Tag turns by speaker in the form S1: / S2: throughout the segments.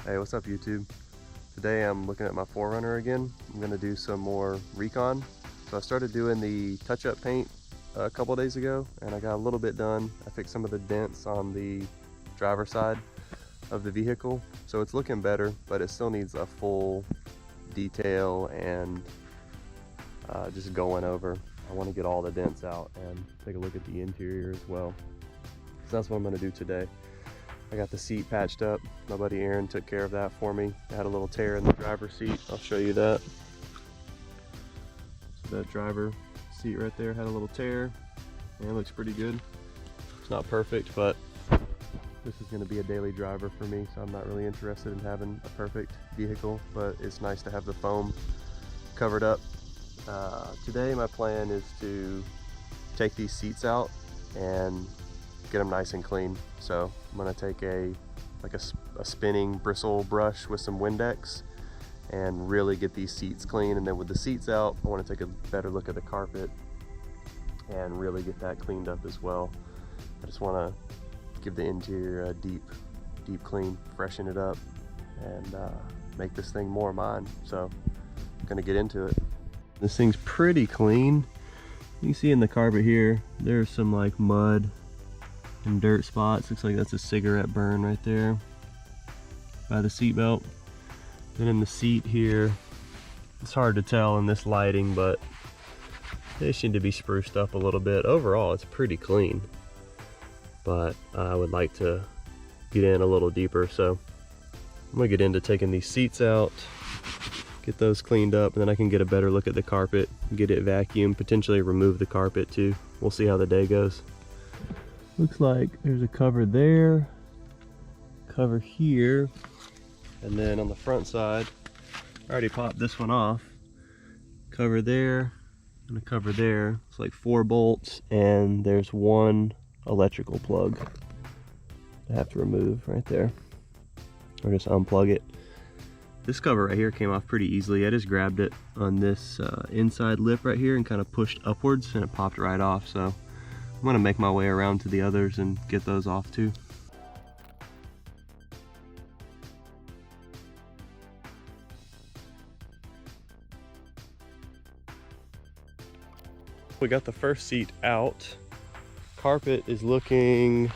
S1: Hey, what's up YouTube? Today I'm looking at my 4Runner again. I'm gonna do some more recon. So I started doing the touch-up paint a couple days ago and I got a little bit done. I fixed some of the dents on the driver's side of the vehicle. So it's looking better, but it still needs a full detail and just going over. I want to get all the dents out and take a look at the interior as well. So that's what I'm gonna do today. I got the seat patched up. My buddy Aaron took care of that for me. I had a little tear in the driver's seat. I'll show you that. So that driver seat right there had a little tear and it looks pretty good. It's not perfect, but this is going to be a daily driver for me, so I'm not really interested in having a perfect vehicle, but it's nice to have the foam covered up. Today my plan is to take these seats out and get them nice and clean. So I'm gonna take a spinning bristle brush with some Windex and really get these seats clean. And then with the seats out, I want to take a better look at the carpet and really get that cleaned up as well. I just want to give the interior a deep clean, freshen it up, and make this thing more mine. So I'm gonna get into it. This thing's pretty clean. You can see in the carpet here, there's some like mud and dirt spots. Looks like that's a cigarette burn right there by the seat belt. Then in the seat here, it's hard to tell in this lighting, but they seem to be spruced up a little bit. Overall, it's pretty clean, but I would like to get in a little deeper. So I'm gonna get into taking these seats out, get those cleaned up, and then I can get a better look at the carpet, get it vacuumed, potentially remove the carpet too. We'll see how the day goes. Looks like there's a cover there, cover here, and then on the front side, I already popped this one off. Cover there, and a cover there. It's like 4 bolts, and there's 1 electrical plug I have to remove right there, or just unplug it. This cover right here came off pretty easily. I just grabbed it on this inside lip right here and kind of pushed upwards, and it popped right off. So I'm gonna make my way around to the others and get those off too. We got the first seat out. Carpet is looking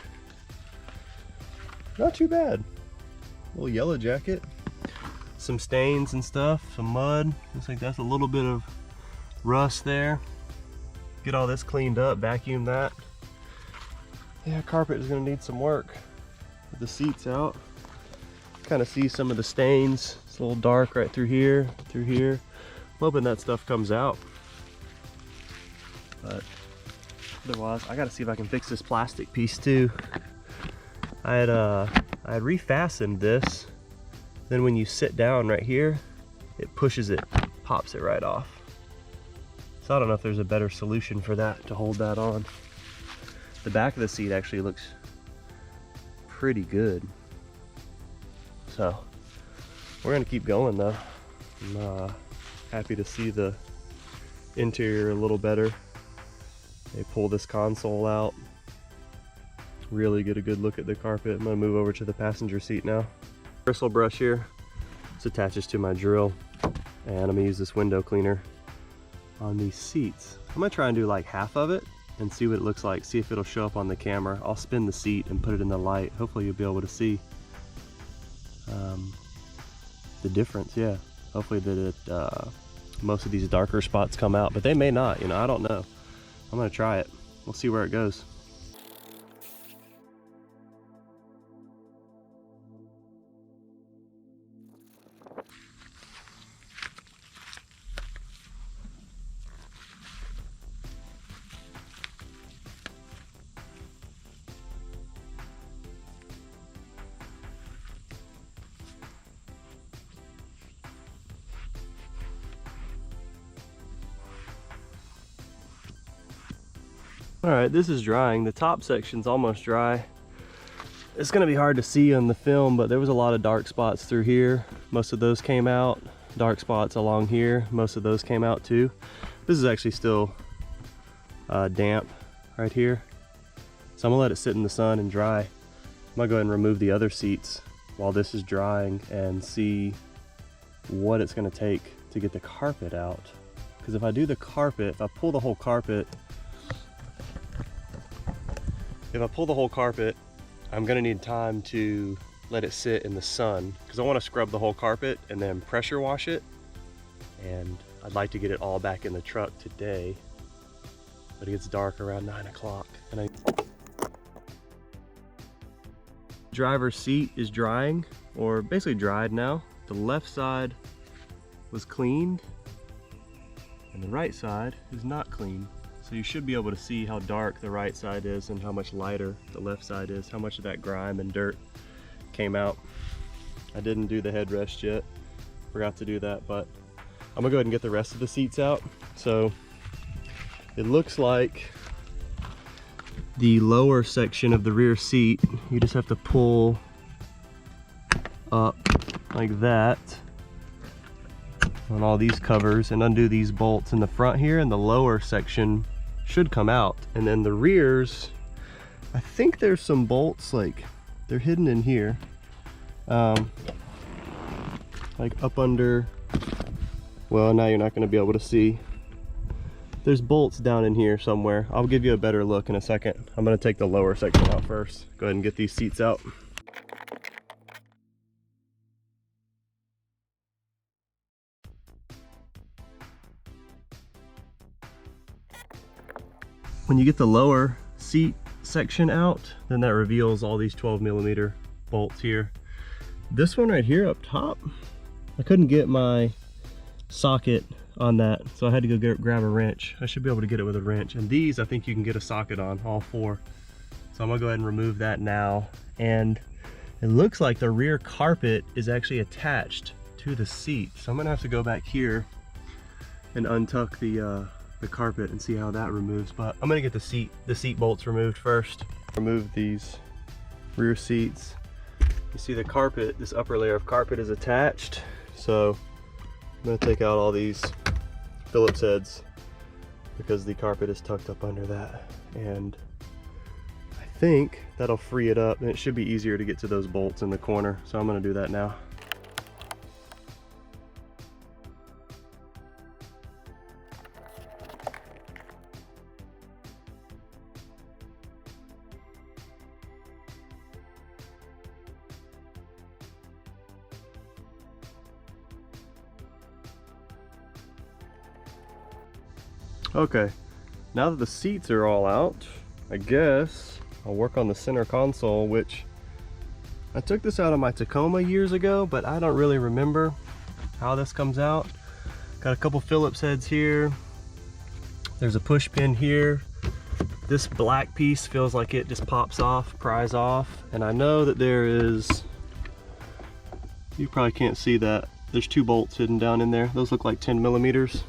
S1: not too bad. A little yellow jacket, some stains and stuff, some mud. Looks like that's a little bit of rust there. Get all this cleaned up, vacuum that. Yeah, carpet is gonna need some work. With the seats out, kind of see some of the stains. It's a little dark right through here, through here. I'm hoping that stuff comes out. But otherwise, I gotta see if I can fix this plastic piece too. I had refastened this. Then when you sit down right here, it pushes it, pops it right off. So I don't know if there's a better solution for that to hold that on. The back of the seat actually looks pretty good. So we're gonna keep going though. I'm happy to see the interior a little better. They pull this console out, really get a good look at the carpet. I'm gonna move over to the passenger seat now. Bristle brush here, this attaches to my drill, and I'm gonna use this window cleaner on these seats. I'm gonna try and do like half of it and see what it looks like, see if it'll show up on the camera. I'll spin the seat and put it in the light. Hopefully you'll be able to see the difference. Yeah, hopefully that most of these darker spots come out, but they may not, you know, I don't know. I'm gonna try it. We'll see where it goes. All right, this is drying. The top section's almost dry. It's gonna be hard to see on the film, but there was a lot of dark spots through here. Most of those came out. Dark spots along here, most of those came out too. This is actually still damp right here. So I'm gonna let it sit in the sun and dry. I'm gonna go ahead and remove the other seats while this is drying and see what it's going to take to get the carpet out. Because if I do the carpet, if I pull the whole carpet, I'm going to need time to let it sit in the sun, because I want to scrub the whole carpet and then pressure wash it. And I'd like to get it all back in the truck today, but it gets dark around 9 o'clock. And driver's seat is drying, or basically dried now. The left side was cleaned and the right side is not clean. So you should be able to see how dark the right side is and how much lighter the left side is, how much of that grime and dirt came out. I didn't do the headrest yet, forgot to do that, but I'm gonna go ahead and get the rest of the seats out. So it looks like the lower section of the rear seat, you just have to pull up like that on all these covers and undo these bolts in the front here, and the lower section should come out. And then the rears, I think there's some bolts, like they're hidden in here, like up under, well, now you're not going to be able to see. There's bolts down in here somewhere. I'll give you a better look in a second. I'm going to take the lower section out first. Go ahead and get these seats out. When you get the lower seat section out, then that reveals all these 12mm bolts here. This one right here up top, I couldn't get my socket on that, so I had to go grab a wrench. I should be able to get it with a wrench. And these, I think you can get a socket on, all four. So I'm gonna go ahead and remove that now. And it looks like the rear carpet is actually attached to the seat. So I'm gonna have to go back here and untuck the carpet and see how that removes. But I'm gonna get the seat bolts removed first. Remove these rear seats. You see the carpet, this upper layer of carpet is attached. So I'm gonna take out all these Phillips heads because the carpet is tucked up under that. And I think that'll free it up, and it should be easier to get to those bolts in the corner. So I'm gonna do that now. Okay, now that the seats are all out, I guess I'll work on the center console, which I took this out of my Tacoma years ago, but I don't really remember how this comes out. Got a couple Phillips heads here. There's a push pin here. This black piece feels like it just pops off, pries off. And I know that there is, you probably can't see that, there's two bolts hidden down in there. Those look like 10mm.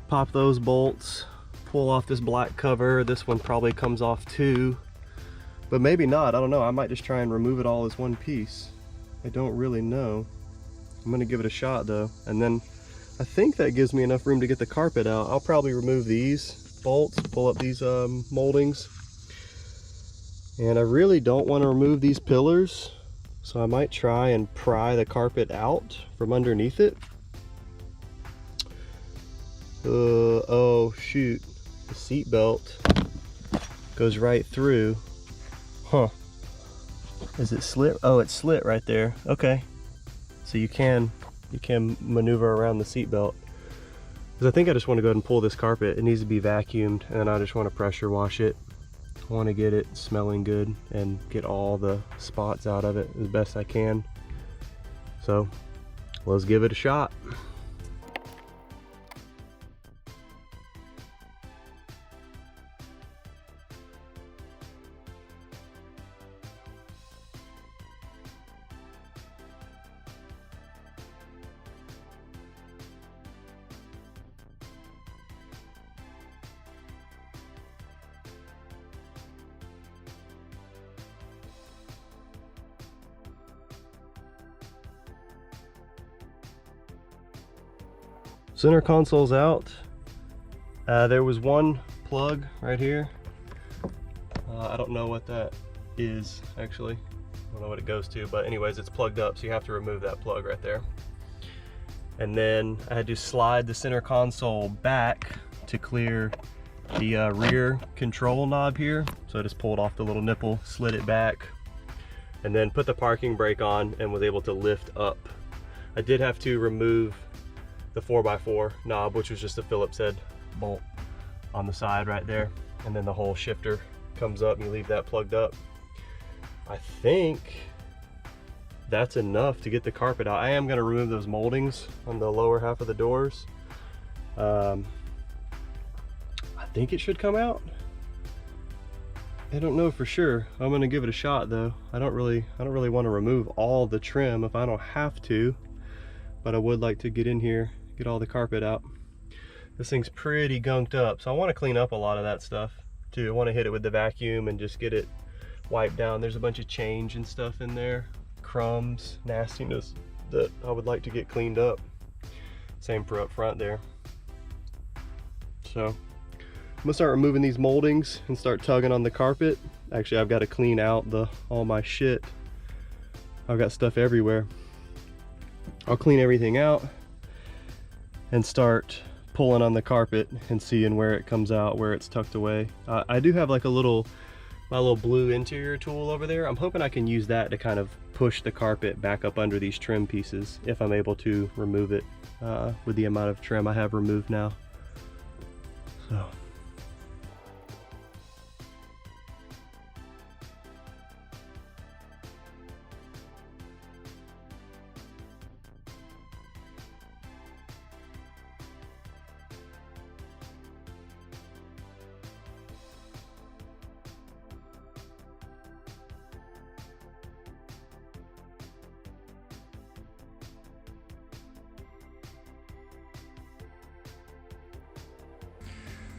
S1: Pop those bolts, pull off this black cover. This one probably comes off too, but maybe not, I don't know. I might just try and remove it all as one piece. I don't really know. I'm gonna give it a shot though, and then I think that gives me enough room to get the carpet out. I'll probably remove these bolts, pull up these moldings, and I really don't want to remove these pillars, so I might try and pry the carpet out from underneath it. Oh shoot, the seat belt goes right through. Huh, is it slit? Oh, it's slit right there. Okay, so you can maneuver around the seat belt. Because I think I just want to go ahead and pull this carpet. It needs to be vacuumed, and I just want to pressure wash it. I want to get it smelling good and get all the spots out of it as best I can. So let's give it a shot. Center console's out. There was one plug right here. I don't know what that is actually. don't know what it goes to, but anyways, it's plugged up, so you have to remove that plug right there. And then I had to slide the center console back to clear the rear control knob here. So I just pulled off the little nipple, slid it back, and then put the parking brake on and was able to lift up. I did have to remove the 4x4 knob, which was just a Phillips head bolt on the side right there. And then the whole shifter comes up and you leave that plugged up. I think that's enough to get the carpet out. I am going to remove those moldings on the lower half of the doors. I think it should come out. I don't know for sure. I'm going to give it a shot though. I don't really want to remove all the trim if I don't have to, but I would like to get in here, get all the carpet out. This thing's pretty gunked up, so I want to clean up a lot of that stuff too. I want to hit it with the vacuum and just get it wiped down. There's a bunch of change and stuff in there, crumbs, nastiness that I would like to get cleaned up. Same for up front there. So I'm gonna start removing these moldings and start tugging on the carpet. Actually, I've got to clean out all my shit. I've got stuff everywhere. I'll clean everything out and start pulling on the carpet and seeing where it comes out, where it's tucked away. I do have like my little blue interior tool over there. I'm hoping I can use that to kind of push the carpet back up under these trim pieces if I'm able to remove it with the amount of trim I have removed now. So.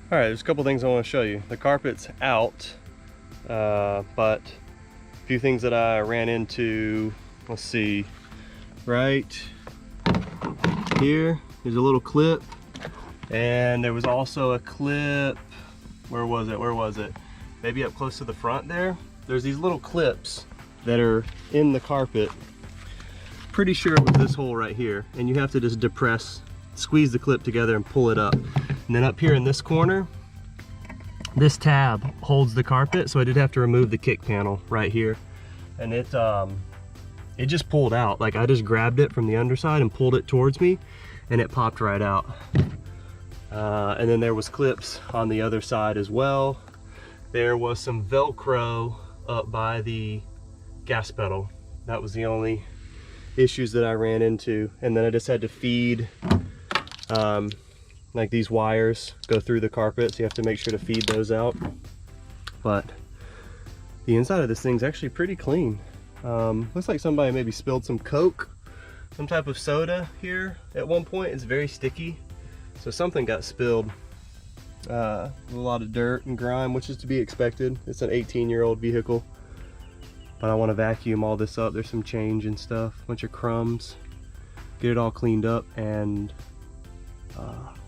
S1: All right, there's a couple things I want to show you. The carpet's out, but a few things that I ran into. Let's see, right here, there's a little clip, and there was also a clip, where was it? Maybe up close to the front there. There's these little clips that are in the carpet. Pretty sure it was this hole right here, and you have to just squeeze the clip together and pull it up. And then up here in this corner, this tab holds the carpet, so I did have to remove the kick panel right here. And it just pulled out. Like, I just grabbed it from the underside and pulled it towards me, and it popped right out. And then there was clips on the other side as well. There was some Velcro up by the gas pedal. That was the only issues that I ran into. And then I just had to feed like these wires go through the carpet, so you have to make sure to feed those out. But the inside of this thing's actually pretty clean. Looks like somebody maybe spilled some Coke, some type of soda here at one point. It's very sticky, so something got spilled. A lot of dirt and grime, which is to be expected. It's an 18-year-old vehicle, but I want to vacuum all this up. There's some change and stuff, a bunch of crumbs. Get it all cleaned up and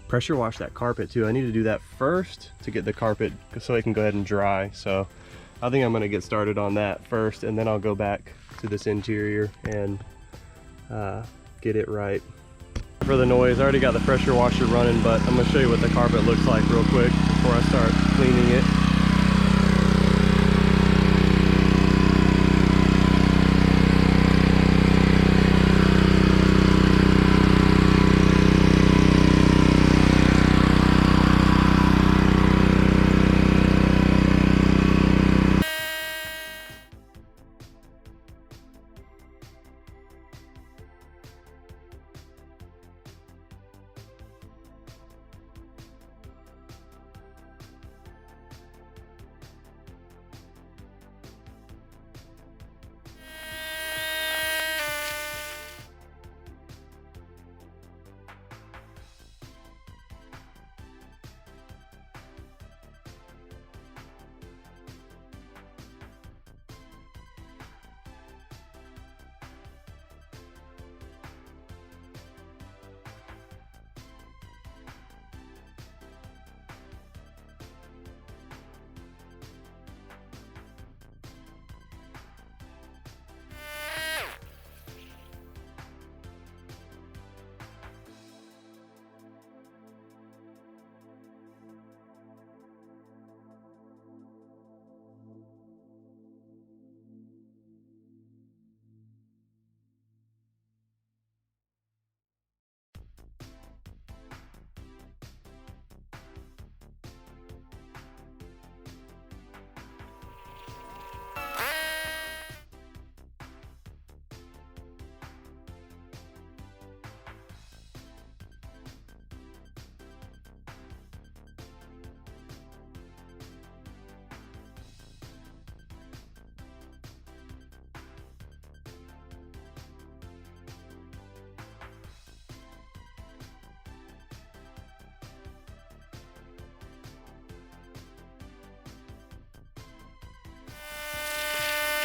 S1: pressure wash that carpet too. I need to do that first to get the carpet so it can go ahead and dry. So I think I'm going to get started on that first, and then I'll go back to this interior and get it right. For the noise, I already got the pressure washer running, but I'm going to show you what the carpet looks like real quick before I start cleaning it.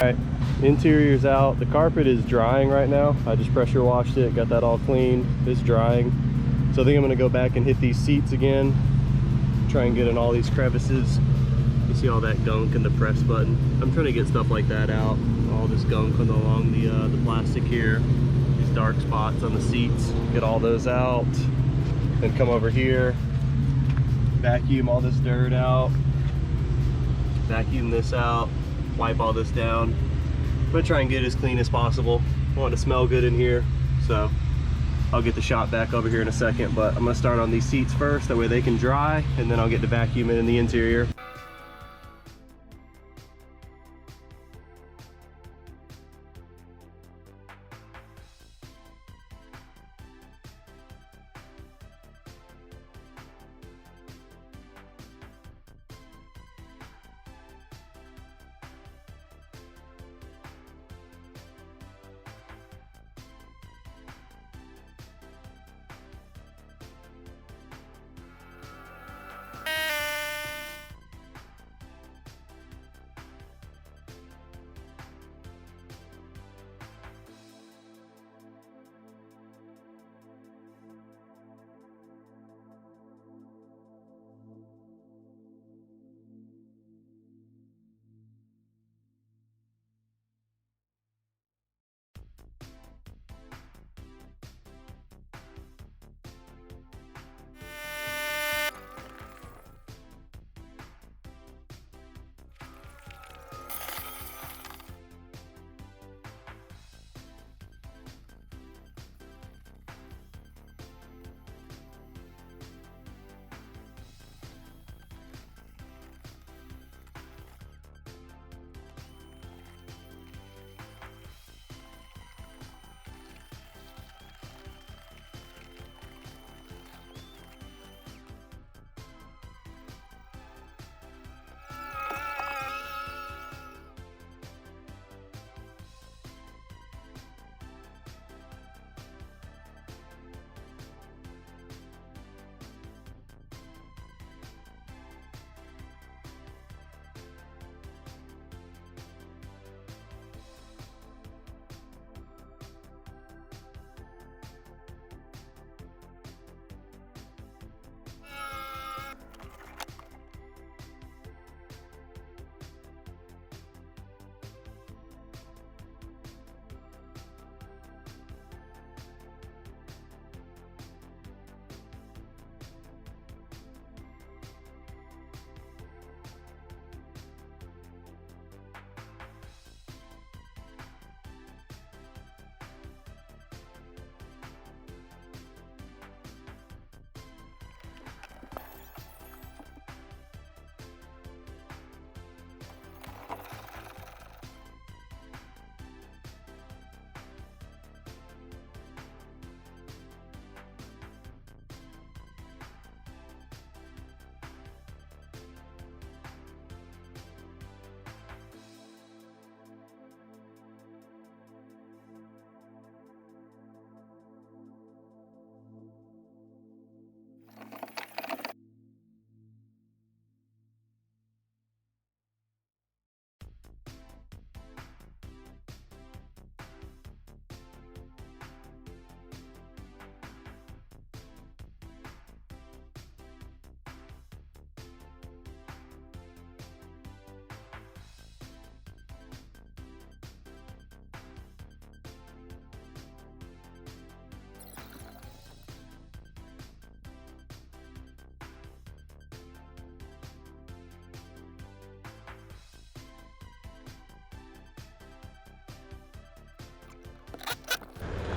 S1: Alright, interior's out. The carpet is drying right now. I just pressure washed it, got that all clean. It's drying. So I think I'm gonna go back and hit these seats again. Try and get in all these crevices. You see all that gunk in the press button. I'm trying to get stuff like that out. All this gunk along the plastic here. These dark spots on the seats. Get all those out. Then come over here. Vacuum all this dirt out. Vacuum this out. Wipe all this down. I'm gonna try and get it as clean as possible. I want it to smell good in here. So I'll get the shot back over here in a second, but I'm gonna start on these seats first, that way they can dry, and then I'll get to vacuuming in the interior.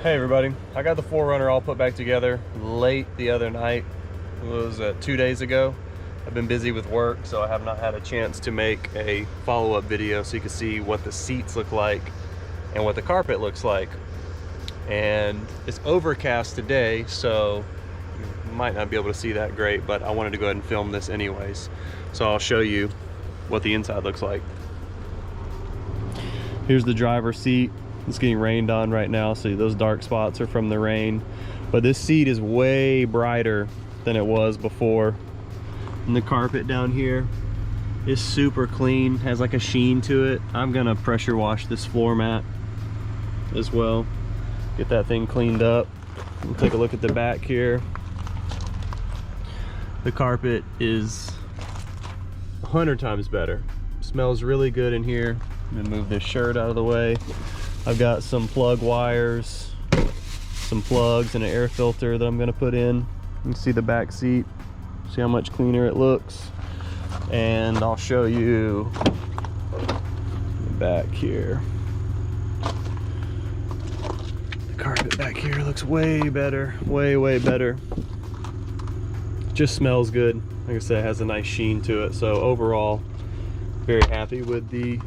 S1: Hey everybody, I got the 4Runner all put back together late the other night. It was 2 days ago. I've been busy with work, so I have not had a chance to make a follow-up video so you can see what the seats look like and what the carpet looks like. And it's overcast today, so you might not be able to see that great, but I wanted to go ahead and film this anyways. So I'll show you what the inside looks like. Here's the driver's seat. It's getting rained on right now, so those dark spots are from the rain. But this seat is way brighter than it was before. And the carpet down here, is super clean, has like a sheen to it. I'm gonna pressure wash this floor mat as well, get that thing cleaned up. We'll take a look at the back here. The carpet is 100 times better. Smells really good in here. I'm gonna move this shirt out of the way. I've got some plug wires, some plugs, and an air filter that I'm gonna put in. You can see the back seat, see how much cleaner it looks. And I'll show you the back here. The carpet back here looks way better, way better. Just smells good. Like I said, it has a nice sheen to it. So overall, very happy with the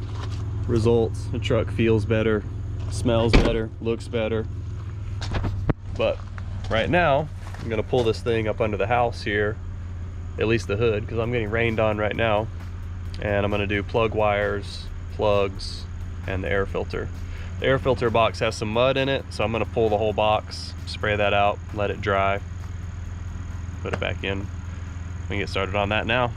S1: results. The truck feels better, smells better, looks better. But right now, I'm gonna pull this thing up under the house here, at least the hood, because I'm getting rained on right now. And I'm gonna do plug wires, plugs, and the air filter. The air filter box has some mud in it, so I'm gonna pull the whole box, spray that out, let it dry, put it back in. We can get started on that now.